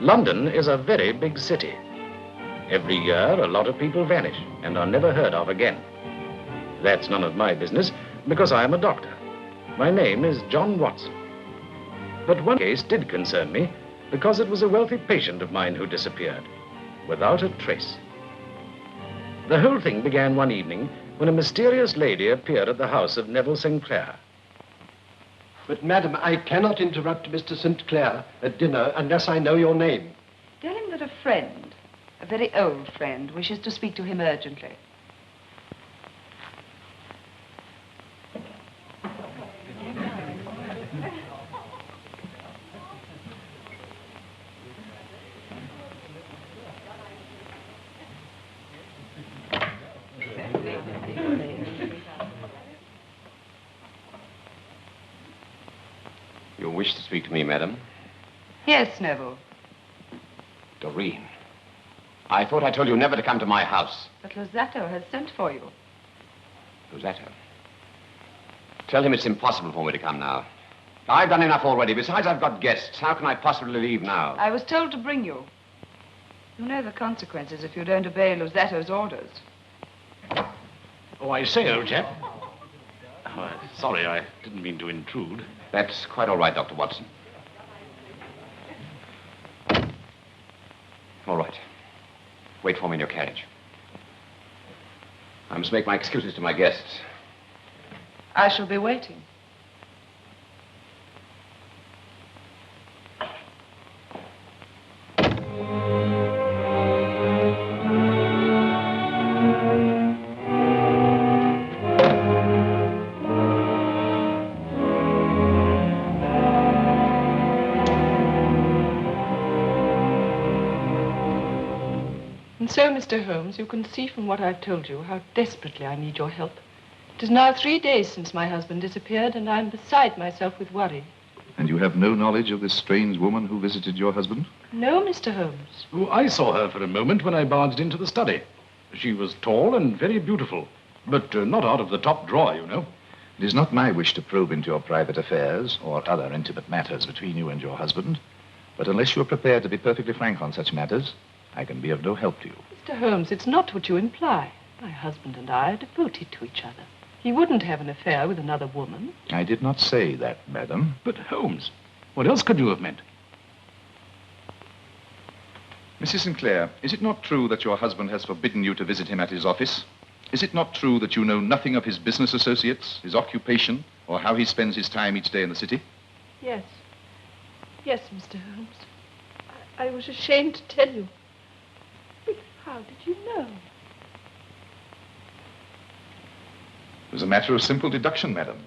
London is a very big city. Every year, a lot of people vanish and are never heard of again. That's none of my business, because I am a doctor. My name is John Watson. But one case did concern me, because it was a wealthy patient of mine who disappeared, without a trace. The whole thing began one evening when a mysterious lady appeared at the house of Neville Sinclair. But, madam, I cannot interrupt Mr. St. Clair at dinner unless I know your name. Tell him that a friend, a very old friend, wishes to speak to him urgently. You wish to speak to me, madam? Yes, Neville. Doreen, I thought I told you never to come to my house. But Losato has sent for you. Losato? Tell him it's impossible for me to come now. I've done enough already. Besides, I've got guests. How can I possibly leave now? I was told to bring you. You know the consequences if you don't obey Losato's orders. Oh, I say, old chap. Oh, sorry, I didn't mean to intrude. That's quite all right, Dr. Watson. All right. Wait for me in your carriage. I must make my excuses to my guests. I shall be waiting. And so, Mr. Holmes, you can see from what I've told you how desperately I need your help. It is now 3 days since my husband disappeared, and I'm beside myself with worry. And you have no knowledge of this strange woman who visited your husband? No, Mr. Holmes. Oh, I saw her for a moment when I barged into the study. She was tall and very beautiful, but not out of the top drawer, you know. It is not my wish to probe into your private affairs or other intimate matters between you and your husband, but unless you are prepared to be perfectly frank on such matters, I can be of no help to you. Mr. Holmes, it's not what you imply. My husband and I are devoted to each other. He wouldn't have an affair with another woman. I did not say that, madam. But Holmes, what else could you have meant? Mrs. Sinclair, is it not true that your husband has forbidden you to visit him at his office? Is it not true that you know nothing of his business associates, his occupation, or how he spends his time each day in the city? Yes. Yes, Mr. Holmes. I was ashamed to tell you. But how did you know? It was a matter of simple deduction, madam.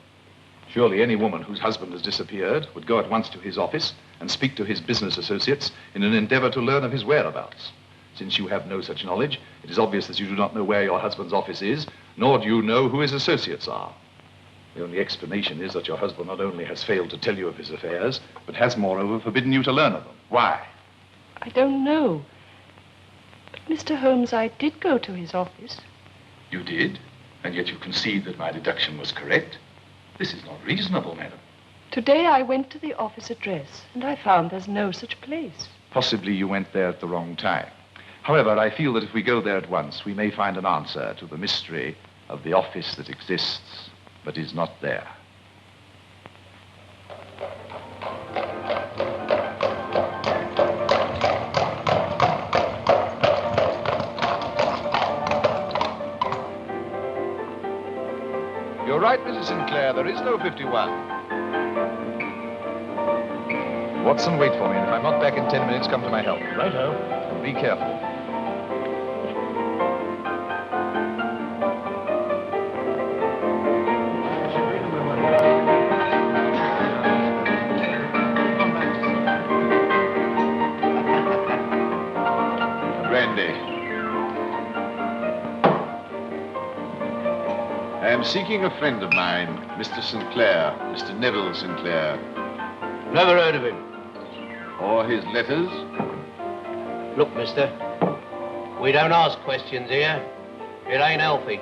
Surely any woman whose husband has disappeared would go at once to his office and speak to his business associates in an endeavor to learn of his whereabouts. Since you have no such knowledge, it is obvious that you do not know where your husband's office is, nor do you know who his associates are. The only explanation is that your husband not only has failed to tell you of his affairs, but has, moreover, forbidden you to learn of them. Why? I don't know. But, Mr. Holmes, I did go to his office. You did? And yet you concede that my deduction was correct? This is not reasonable, madam. Today I went to the office address, and I found there's no such place. Possibly you went there at the wrong time. However, I feel that if we go there at once, we may find an answer to the mystery of the office that exists but is not there. You're right, Mrs. Sinclair. There is no 51. Watson, wait for me, and if I'm not back in 10 minutes, come to my help. Righto. And be careful. Brandy. I am seeking a friend of mine, Mr. Sinclair, Mr. Neville Sinclair. Never heard of him. Or his letters? Look, mister, we don't ask questions here. It ain't healthy.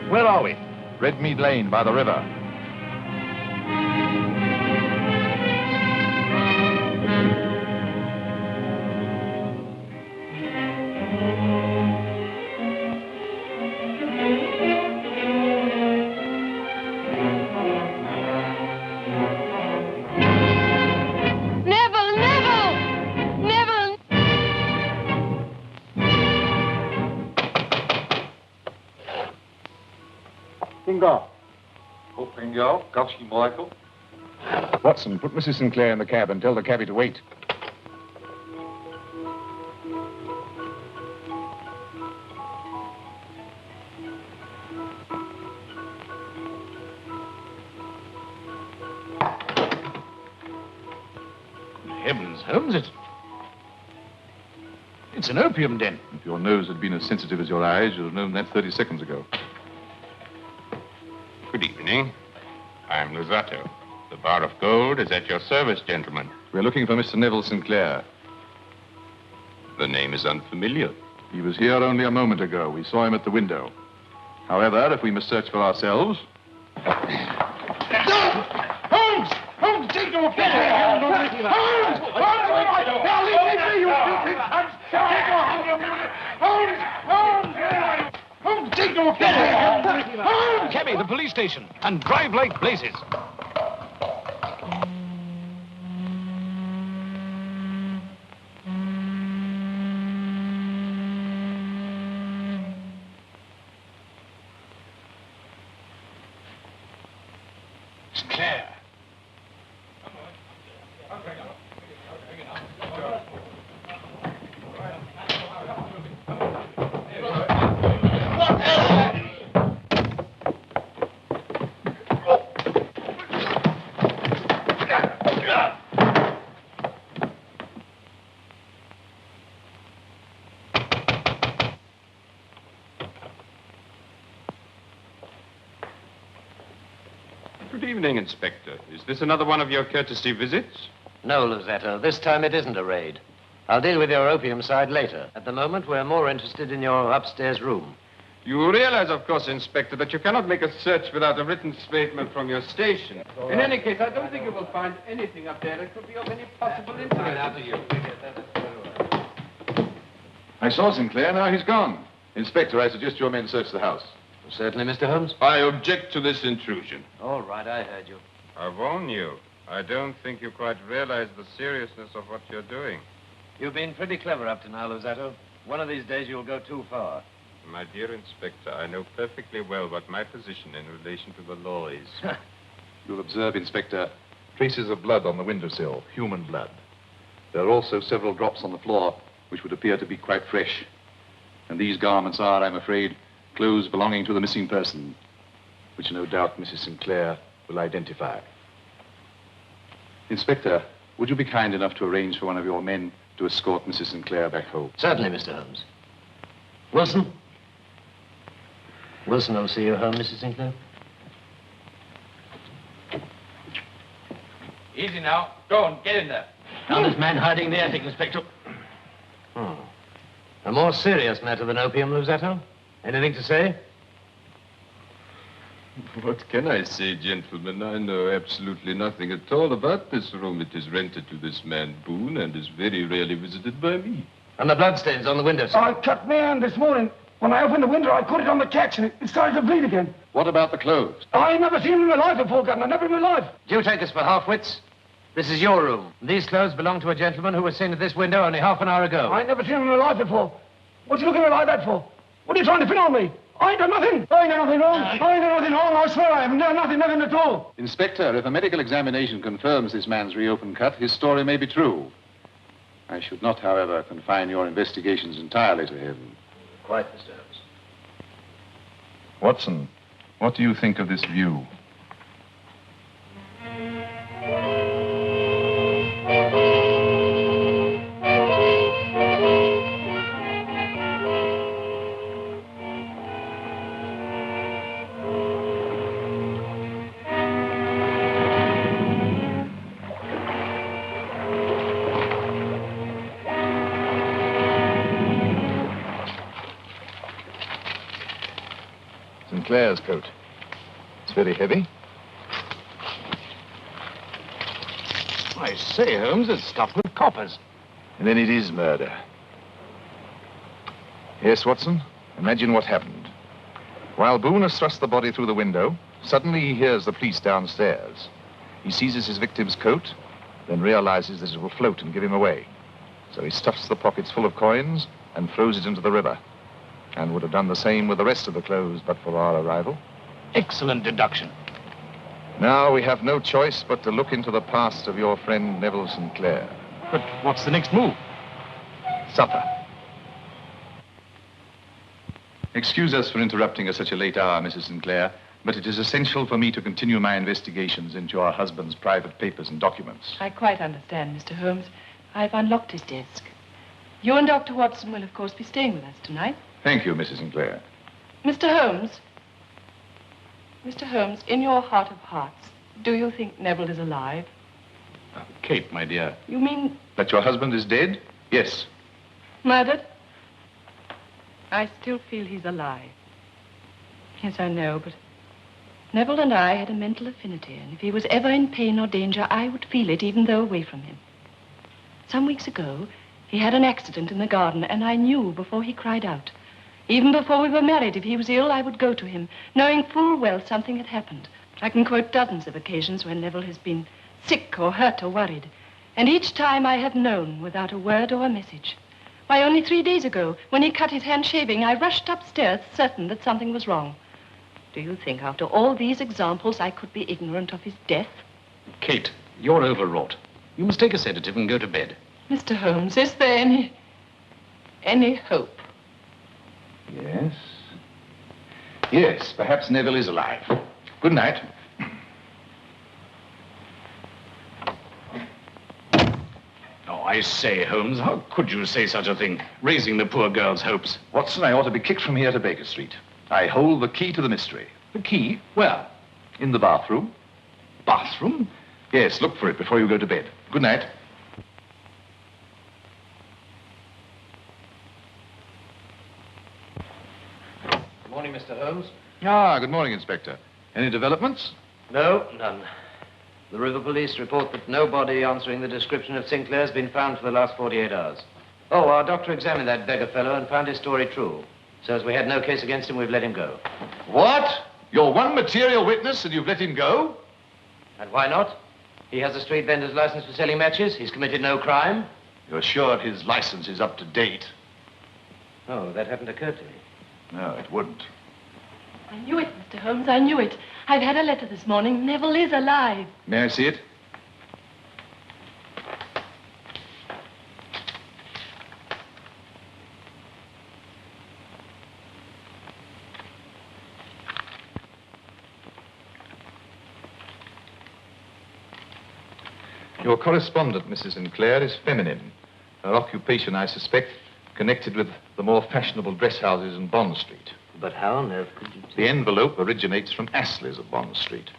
Where are we? Redmead Lane by the river. Watson, put Mrs. Sinclair in the cab and tell the cabby to wait. Heavens, Holmes, it's an opium den. If your nose had been as sensitive as your eyes, you'd have known that 30 seconds ago. Good evening. I'm Luzzatto. The bar of gold is at your service, gentlemen. We're looking for Mr. Neville Sinclair. The name is unfamiliar. He was here only a moment ago. We saw him at the window. However, if we must search for ourselves... Holmes! Holmes, take your Holmes! Holmes! Holmes, take your Holmes! Cabby, the police station, and drive like blazes. Sinclair. Good evening, Inspector. Is this another one of your courtesy visits? No, Luzzatto. This time it isn't a raid. I'll deal with your opium side later. At the moment, we're more interested in your upstairs room. You realize, of course, Inspector, that you cannot make a search without a written statement from your station. In any case, I don't think you will find anything up there that could be of any possible interest to you. I saw Sinclair, now he's gone. Inspector, I suggest your men search the house. Certainly, Mr. Holmes. I object to this intrusion. All right, I heard you. I warn you. I don't think you quite realize the seriousness of what you're doing. You've been pretty clever up to now, Luzzatto. One of these days you'll go too far. My dear Inspector, I know perfectly well what my position in relation to the law is. You'll observe, Inspector, traces of blood on the windowsill, human blood. There are also several drops on the floor, which would appear to be quite fresh. And these garments are, I'm afraid, clothes belonging to the missing person, which no doubt Mrs. Sinclair will identify. Inspector, would you be kind enough to arrange for one of your men to escort Mrs. Sinclair back home? Certainly, Mr. Holmes. Wilson? Wilson will see you home, Mrs. Sinclair. Easy now. Go on, get in there. Found this man hiding in the attic, Inspector. A more serious matter than opium, Luzzatto? Anything to say? What can I say, gentlemen? I know absolutely nothing at all about this room. It is rented to this man Boone and is very rarely visited by me. And the bloodstains on the windowsill? I cut my hand this morning. When I opened the window, I put it on the catch and it started to bleed again. What about the clothes? I ain't never seen him in my life before, Governor. Never in my life. Do you take us for half-wits? This is your room. These clothes belong to a gentleman who was seen at this window only half an hour ago. I ain't never seen him in my life before. What you looking at me like that for? What are you trying to pin on me? I ain't done nothing. I ain't done nothing wrong. I ain't done nothing wrong. I swear I haven't done nothing at all. Inspector, if a medical examination confirms this man's reopened cut, his story may be true. I should not, however, confine your investigations entirely to him. Quite, Mr. Holmes. Watson, what do you think of this view? Sinclair's coat. It's very heavy. I say, Holmes, it's stuffed with coppers. And then it is murder. Yes, Watson, imagine what happened. While Boone has thrust the body through the window, suddenly he hears the police downstairs. He seizes his victim's coat, then realizes that it will float and give him away. So he stuffs the pockets full of coins and throws it into the river. And would have done the same with the rest of the clothes but for our arrival. Excellent deduction. Now we have no choice but to look into the past of your friend Neville Sinclair. But what's the next move? Supper. Excuse us for interrupting at such a late hour, Mrs. Sinclair, but it is essential for me to continue my investigations into our husband's private papers and documents. I quite understand, Mr. Holmes. I've unlocked his desk. You and Dr. Watson will, of course, be staying with us tonight. Thank you, Mrs. Sinclair. Mr. Holmes. Mr. Holmes, in your heart of hearts, do you think Neville is alive? Kate, my dear. You mean That your husband is dead? Yes. murdered? I still feel he's alive. Yes, I know, but Neville and I had a mental affinity, and if he was ever in pain or danger, I would feel it even though away from him. Some weeks ago, he had an accident in the garden, and I knew before he cried out. Even before we were married, if he was ill, I would go to him, knowing full well something had happened. I can quote dozens of occasions when Neville has been sick or hurt or worried. And each time I have known without a word or a message. Why, only 3 days ago, when he cut his hand shaving, I rushed upstairs certain that something was wrong. Do you think after all these examples I could be ignorant of his death? Kate, you're overwrought. You must take a sedative and go to bed. Mr. Holmes, is there any hope? Yes. Yes, perhaps Neville is alive. Good night. Oh, I say, Holmes, how could you say such a thing? Raising the poor girl's hopes. Watson, I ought to be kicked from here to Baker Street. I hold the key to the mystery. The key? Where? In the bathroom. Bathroom? Yes, look for it before you go to bed. Good night. Good morning, Mr. Holmes. Ah, good morning, Inspector. Any developments? No, none. The river police report that no body answering the description of Sinclair has been found for the last 48 hours. Oh, our doctor examined that beggar fellow and found his story true. So as we had no case against him, we've let him go. What? You're one material witness and you've let him go? And why not? He has a street vendor's license for selling matches. He's committed no crime. You're sure his license is up to date? Oh, that hadn't occurred to me. No, it wouldn't. I knew it, Mr. Holmes, I knew it. I've had a letter this morning. Neville is alive. May I see it? Your correspondent, Mrs. Sinclair, is feminine. Her occupation, I suspect, connected with the more fashionable dress houses in Bond Street. But how on earth could you... The envelope originates from Astley's of Bond Street.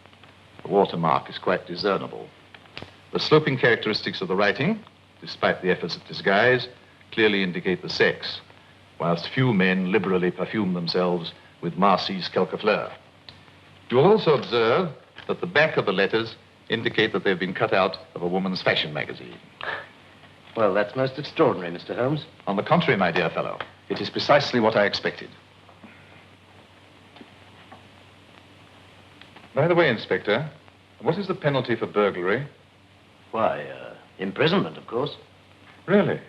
The watermark is quite discernible. The sloping characteristics of the writing, despite the efforts at disguise, clearly indicate the sex, whilst few men liberally perfume themselves with Marcy's Quelquefleur. You will also observe that the back of the letters indicate that they've been cut out of a woman's fashion magazine. Well, that's most extraordinary, Mr. Holmes. On the contrary, my dear fellow, it is precisely what I expected. By the way, Inspector, what is the penalty for burglary? Why, imprisonment, of course. Really?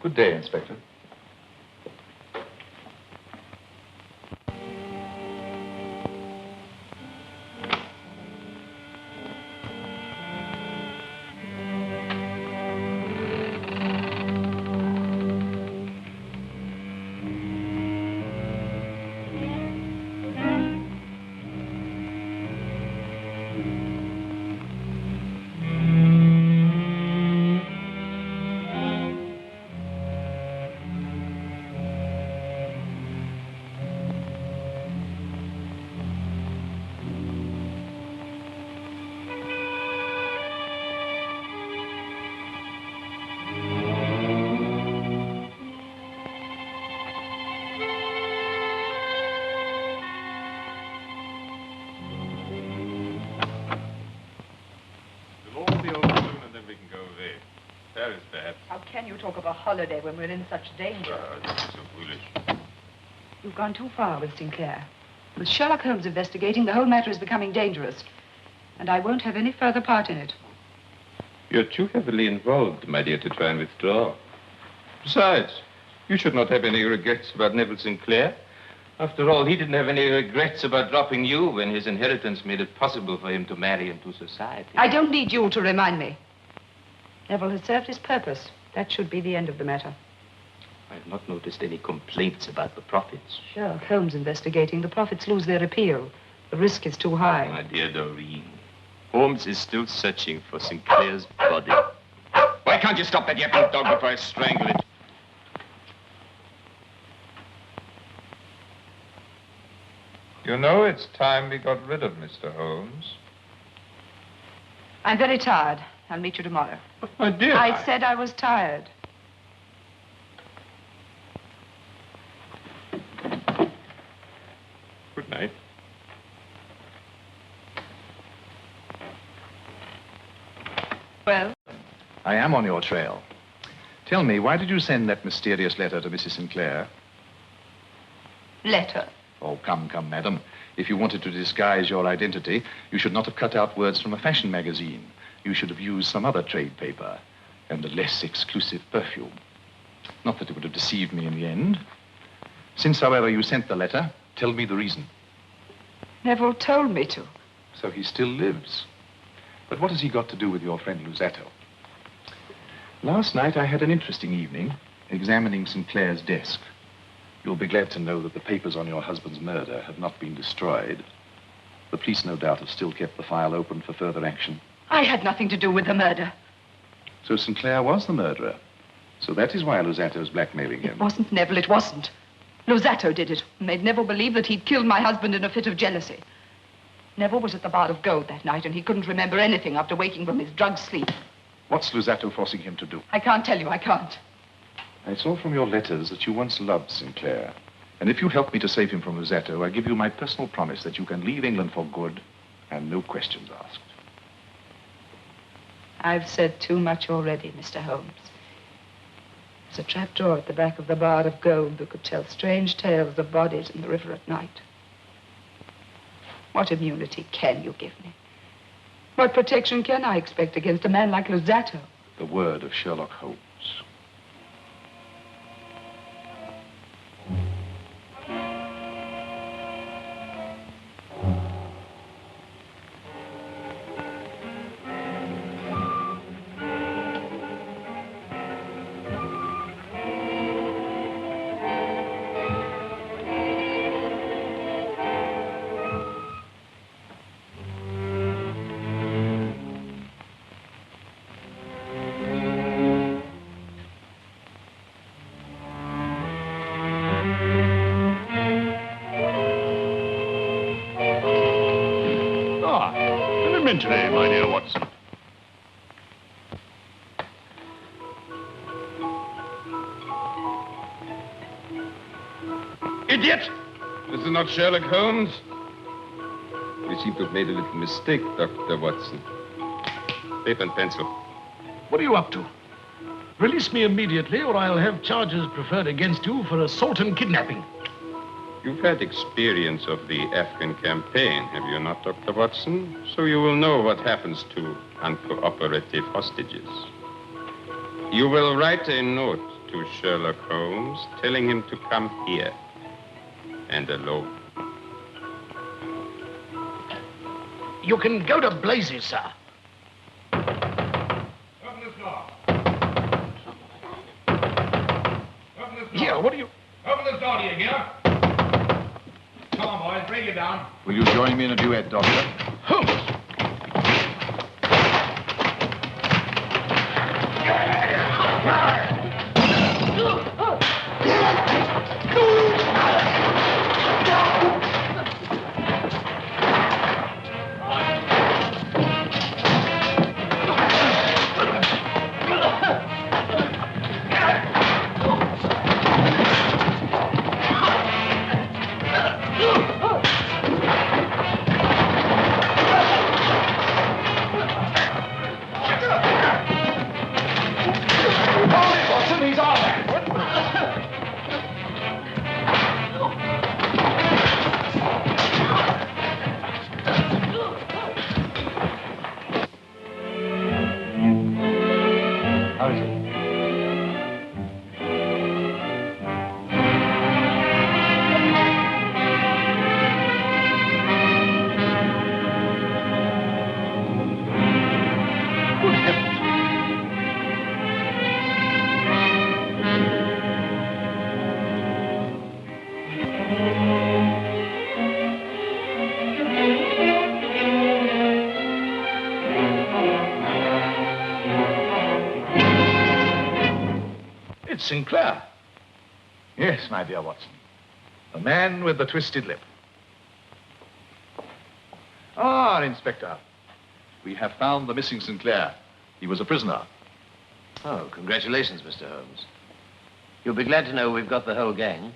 Good day, Inspector. can you talk of a holiday when we're in such danger? This is so foolish. You've gone too far with Sinclair. With Sherlock Holmes investigating, the whole matter is becoming dangerous. And I won't have any further part in it. You're too heavily involved, my dear, to try and withdraw. Besides, you should not have any regrets about Neville Sinclair. After all, he didn't have any regrets about dropping you when his inheritance made it possible for him to marry into society. I don't need you to remind me. Neville has served his purpose. That should be the end of the matter. I've not noticed any complaints about the profits. Sherlock Holmes investigating. The profits lose their appeal. The risk is too high. My dear Doreen, Holmes is still searching for Sinclair's body. Why can't you stop that yapping dog before I strangle it? You know, it's time we got rid of Mr. Holmes. I'm very tired. I'll meet you tomorrow. But my dear... I said I was tired. Good night. Well? I am on your trail. Tell me, why did you send that mysterious letter to Mrs. Sinclair? Letter? Oh, come, madam. If you wanted to disguise your identity, you should not have cut out words from a fashion magazine. You should have used some other trade paper and a less exclusive perfume. Not that it would have deceived me in the end. Since, however, you sent the letter, tell me the reason. Neville told me to. So he still lives. But what has he got to do with your friend Luzzatto? Last night I had an interesting evening examining Sinclair's desk. You'll be glad to know that the papers on your husband's murder have not been destroyed. The police, no doubt, have still kept the file open for further action. I had nothing to do with the murder. So Sinclair was the murderer. So that is why Luzzatto's blackmailing him. It wasn't Neville, it wasn't. Luzzatto did it. Made Neville believe that he'd killed my husband in a fit of jealousy. Neville was at the Bar of Gold that night, and he couldn't remember anything after waking from his drugged sleep. What's Luzzatto forcing him to do? I can't tell you, I can't. I saw from your letters that you once loved Sinclair. And if you help me to save him from Luzzatto, I give you my personal promise that you can leave England for good and no questions asked. I've said too much already, Mr. Holmes. There's a trapdoor at the back of the Bar of Gold that could tell strange tales of bodies in the river at night. What immunity can you give me? What protection can I expect against a man like Luzzatto? The word of Sherlock Holmes. Today, my dear Watson. Idiot! This is not Sherlock Holmes. We seem to have made a little mistake, Dr. Watson. Paper and pencil. What are you up to? Release me immediately, or I'll have charges preferred against you for assault and kidnapping. You've had experience of the Afghan campaign, have you not, Dr. Watson? So you will know what happens to uncooperative hostages. You will write a note to Sherlock Holmes telling him to come here, and alone. You can go to blazes, sir. Open this door. Open this door. Here, what are you... Open this door, do you hear? Come on, boys, bring it down. Will you join me in a duet, Doctor? Holmes! Sinclair. Yes, my dear Watson. The man with the twisted lip. Ah, Inspector. We have found the missing Sinclair. He was a prisoner. Oh, congratulations, Mr. Holmes. You'll be glad to know we've got the whole gang.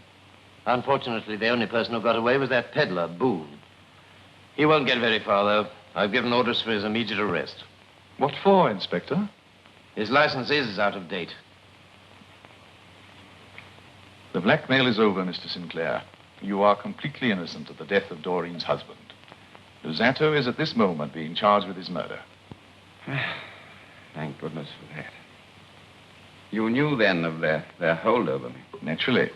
Unfortunately, the only person who got away was that peddler, Boone. He won't get very far, though. I've given orders for his immediate arrest. What for, Inspector? His license is out of date. The blackmail is over, Mr. Sinclair. You are completely innocent of the death of Doreen's husband. Luzzatto is at this moment being charged with his murder. Thank goodness for that. You knew then of their hold over me. Naturally.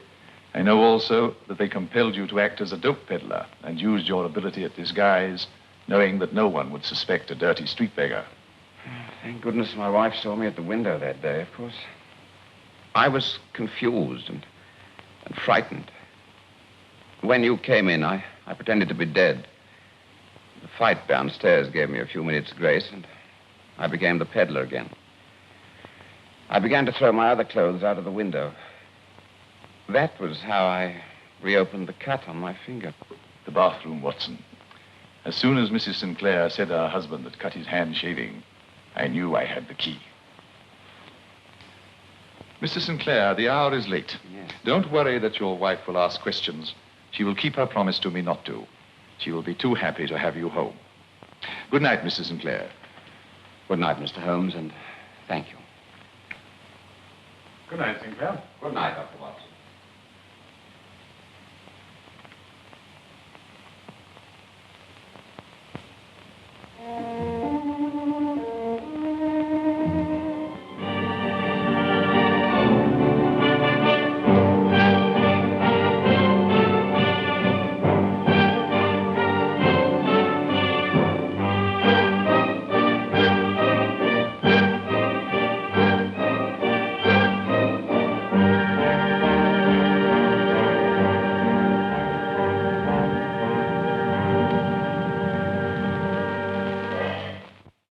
I know also that they compelled you to act as a dope peddler and used your ability at disguise, knowing that no one would suspect a dirty street beggar. Thank goodness my wife saw me at the window that day, of course. I was confused and frightened. When you came in, I pretended to be dead. The fight downstairs gave me a few minutes' grace, and I became the peddler again. I began to throw my other clothes out of the window. That was how I reopened the cut on my finger. The bathroom, Watson. As soon as Mrs. Sinclair said her husband had cut his hand shaving, I knew I had the key. Mr. Sinclair, the hour is late. Yes. Don't worry that your wife will ask questions. She will keep her promise to me not to. She will be too happy to have you home. Good night, Mr. Sinclair. Good night, Mr. Holmes, and thank you. Good night, Sinclair. Good night, Dr. Watson.